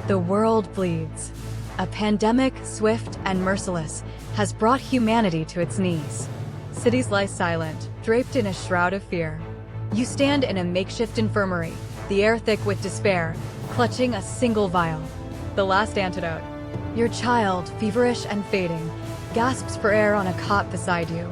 The world bleeds. A pandemic, swift and merciless, has brought humanity to its knees. Cities lie silent, draped in a shroud of fear. You stand in a makeshift infirmary, the air thick with despair, clutching a single vial. The last antidote. Your child, feverish and fading, gasps for air on a cot beside you.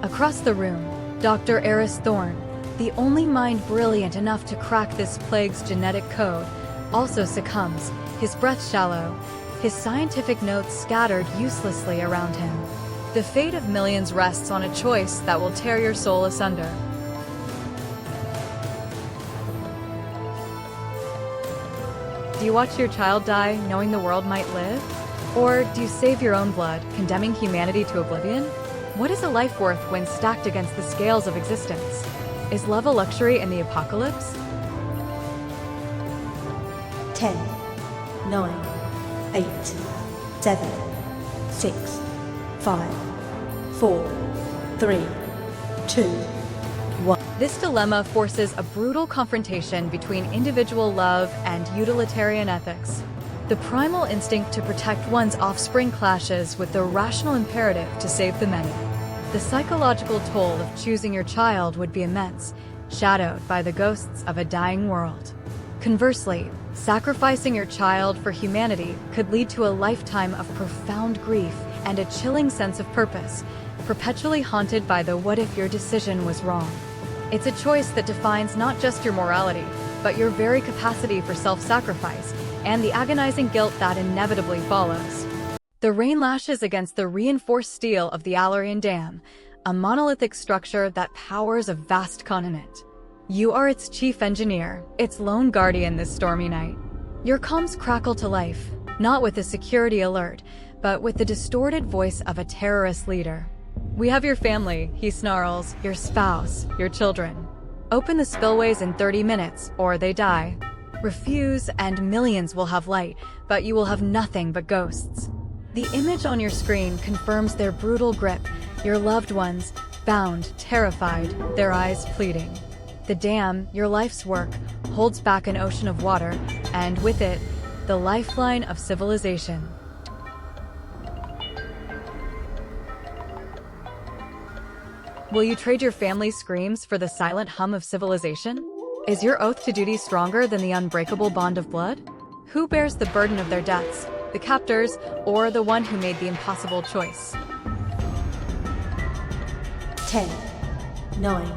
Across the room, Dr. Eris Thorne, the only mind brilliant enough to crack this plague's genetic code, also succumbs, his breath shallow, his scientific notes scattered uselessly around him. The fate of millions rests on a choice that will tear your soul asunder. Do you watch your child die, knowing the world might live? Or do you save your own blood, condemning humanity to oblivion? What is a life worth when stacked against the scales of existence? Is love a luxury in the apocalypse? 10, 9, 8, 7, 6, 5, 4, 3, 2, 1. This dilemma forces a brutal confrontation between individual love and utilitarian ethics. The primal instinct to protect one's offspring clashes with the rational imperative to save the many. The psychological toll of choosing your child would be immense, shadowed by the ghosts of a dying world. Conversely, sacrificing your child for humanity could lead to a lifetime of profound grief and a chilling sense of purpose, perpetually haunted by the what if your decision was wrong. It's a choice that defines not just your morality, but your very capacity for self-sacrifice and the agonizing guilt that inevitably follows. The rain lashes against the reinforced steel of the Alarian Dam, a monolithic structure that powers a vast continent. You are its chief engineer, its lone guardian this stormy night. Your comms crackle to life, not with a security alert, but with the distorted voice of a terrorist leader. "We have your family," he snarls, "your spouse, your children. Open the spillways in 30 minutes, or they die. Refuse, and millions will have light, but you will have nothing but ghosts." The image on your screen confirms their brutal grip, your loved ones, bound, terrified, their eyes pleading. The dam, your life's work, holds back an ocean of water, and with it, the lifeline of civilization. Will you trade your family's screams for the silent hum of civilization? Is your oath to duty stronger than the unbreakable bond of blood? Who bears the burden of their deaths, the captors, or the one who made the impossible choice? 10, 9,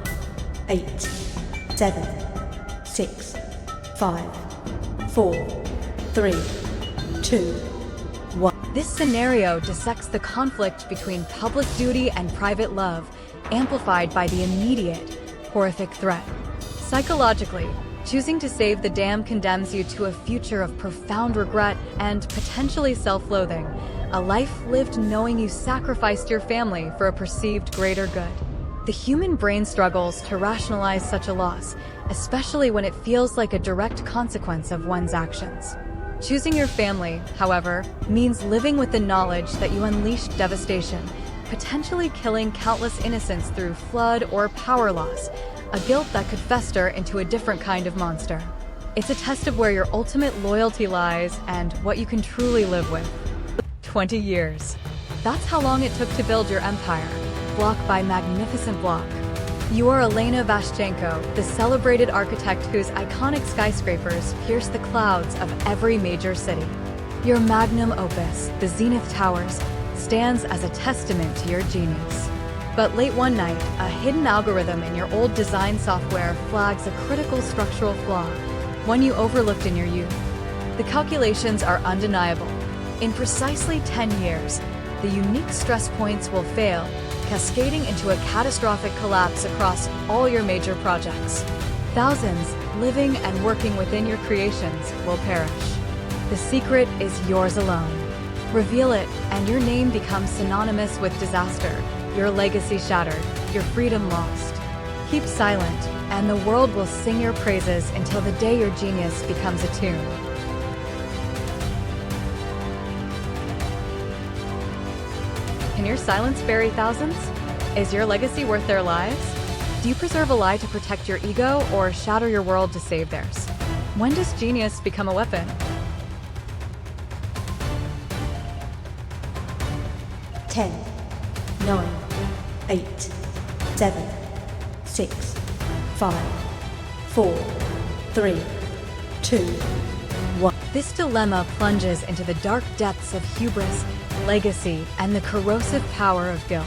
8, 7, 6, 5, 4, 3, 2, 1. This scenario dissects the conflict between public duty and private love, amplified by the immediate, horrific threat. Psychologically, choosing to save the dam condemns you to a future of profound regret and potentially self-loathing, a life lived knowing you sacrificed your family for a perceived greater good. The human brain struggles to rationalize such a loss, especially when it feels like a direct consequence of one's actions. Choosing your family, however, means living with the knowledge that you unleashed devastation, potentially killing countless innocents through flood or power loss, a guilt that could fester into a different kind of monster. It's a test of where your ultimate loyalty lies and what you can truly live with. 20 years. That's how long it took to build your empire, block by magnificent block. You are Elena Vashchenko, the celebrated architect whose iconic skyscrapers pierce the clouds of every major city. Your magnum opus, the Zenith Towers, stands as a testament to your genius. But late one night, a hidden algorithm in your old design software flags a critical structural flaw, one you overlooked in your youth. The calculations are undeniable. In precisely 10 years, the unique stress points will fail, cascading into a catastrophic collapse across all your major projects. Thousands, living and working within your creations, will perish. The secret is yours alone. Reveal it, and your name becomes synonymous with disaster, your legacy shattered, your freedom lost. Keep silent, and the world will sing your praises until the day your genius becomes a tune. Can your silence bury thousands? Is your legacy worth their lives? Do you preserve a lie to protect your ego or shatter your world to save theirs? When does genius become a weapon? 10, 9, 8, 7, 6, 5, 4, 3, 2, 1. This dilemma plunges into the dark depths of hubris, legacy, and the corrosive power of guilt.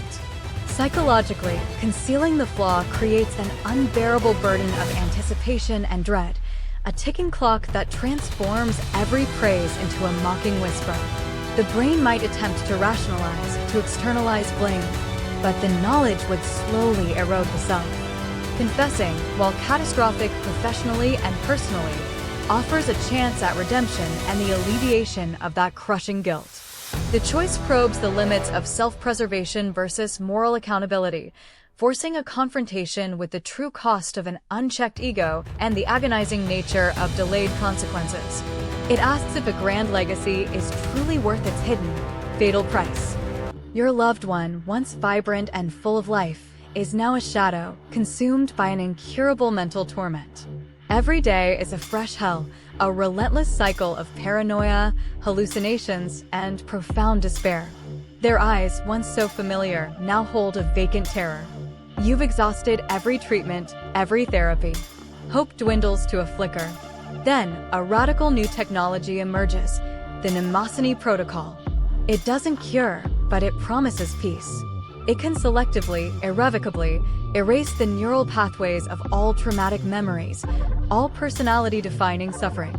Psychologically, concealing the flaw creates an unbearable burden of anticipation and dread, a ticking clock that transforms every praise into a mocking whisper. The brain might attempt to rationalize, to externalize blame, but the knowledge would slowly erode the self. Confessing, while catastrophic professionally and personally, offers a chance at redemption and the alleviation of that crushing guilt. The choice probes the limits of self-preservation versus moral accountability, forcing a confrontation with the true cost of an unchecked ego and the agonizing nature of delayed consequences. It asks if a grand legacy is truly worth its hidden, fatal price. Your loved one, once vibrant and full of life, is now a shadow, consumed by an incurable mental torment. Every day is a fresh hell, a relentless cycle of paranoia, hallucinations, and profound despair. Their eyes, once so familiar, now hold a vacant terror. You've exhausted every treatment, every therapy. Hope dwindles to a flicker. Then, a radical new technology emerges, the Mnemosyne protocol. It doesn't cure, but it promises peace. It can selectively, irrevocably, erase the neural pathways of all traumatic memories, all personality-defining suffering.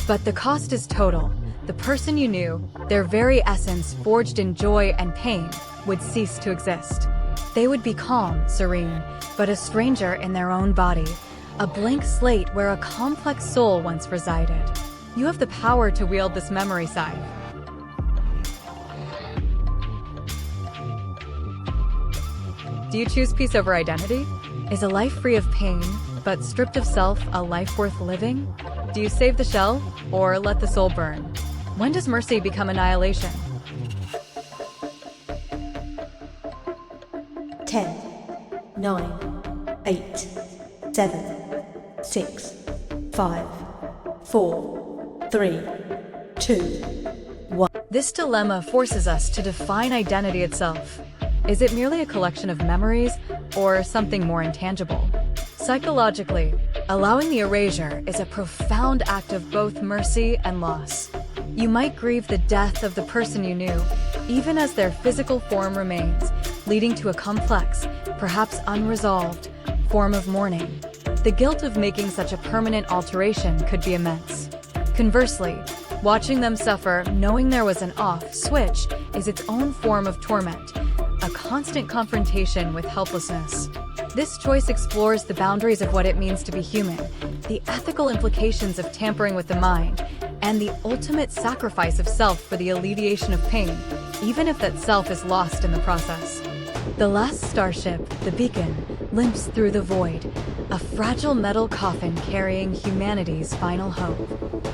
But the cost is total. The person you knew, their very essence forged in joy and pain, would cease to exist. They would be calm, serene, but a stranger in their own body, a blank slate where a complex soul once resided. You have the power to wield this memory scythe. Do you choose peace over identity? Is a life free of pain, but stripped of self, a life worth living? Do you save the shell, or let the soul burn? When does mercy become annihilation? 10, 9, 8, 7, 6, 5, 4, 3, 2, 1. This dilemma forces us to define identity itself. Is it merely a collection of memories, or something more intangible? Psychologically, allowing the erasure is a profound act of both mercy and loss. You might grieve the death of the person you knew, even as their physical form remains, leading to a complex, perhaps unresolved, form of mourning. The guilt of making such a permanent alteration could be immense. Conversely, watching them suffer, knowing there was an off switch, is its own form of torment, a constant confrontation with helplessness. This choice explores the boundaries of what it means to be human, the ethical implications of tampering with the mind, and the ultimate sacrifice of self for the alleviation of pain, even if that self is lost in the process. The last starship, the Beacon, limps through the void, a fragile metal coffin carrying humanity's final hope.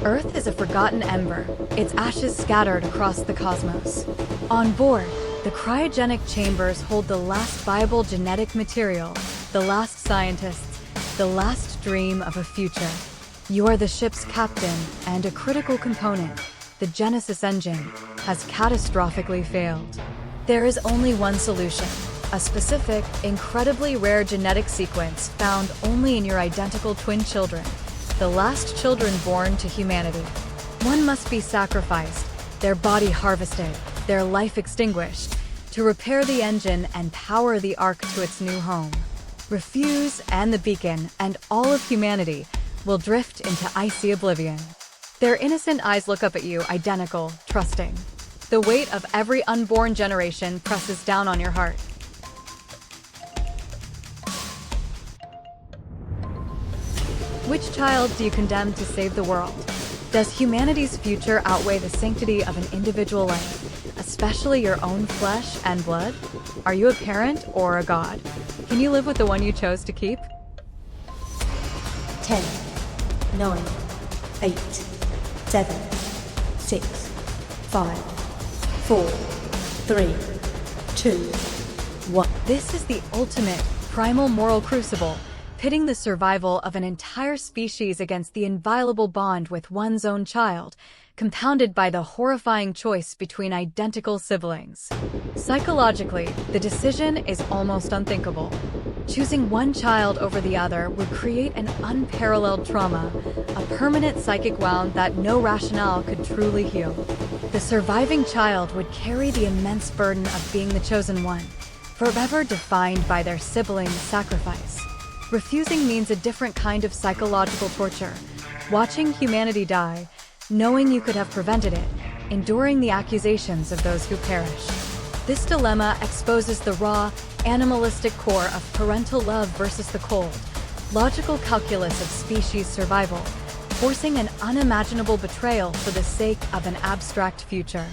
Earth is a forgotten ember, its ashes scattered across the cosmos. On board, the cryogenic chambers hold the last viable genetic material, the last scientists, the last dream of a future. You are the ship's captain, and a critical component, the Genesis engine, has catastrophically failed. There is only one solution, a specific, incredibly rare genetic sequence found only in your identical twin children, the last children born to humanity. One must be sacrificed, their body harvested, their life extinguished, to repair the engine and power the Ark to its new home. Refuse, and the Beacon, and all of humanity, will drift into icy oblivion. Their innocent eyes look up at you, identical, trusting. The weight of every unborn generation presses down on your heart. Which child do you condemn to save the world? Does humanity's future outweigh the sanctity of an individual life, especially your own flesh and blood? Are you a parent or a god? Can you live with the one you chose to keep? 10, 9, 8, 7, 6, 5, 4, 3, 2, 1. This is the ultimate, primal moral crucible, pitting the survival of an entire species against the inviolable bond with one's own child, compounded by the horrifying choice between identical siblings. Psychologically, the decision is almost unthinkable. Choosing one child over the other would create an unparalleled trauma, a permanent psychic wound that no rationale could truly heal. The surviving child would carry the immense burden of being the chosen one, forever defined by their sibling's sacrifice. Refusing means a different kind of psychological torture. Watching humanity die, knowing you could have prevented it, enduring the accusations of those who perish. This dilemma exposes the raw, animalistic core of parental love versus the cold, logical calculus of species survival, forcing an unimaginable betrayal for the sake of an abstract future.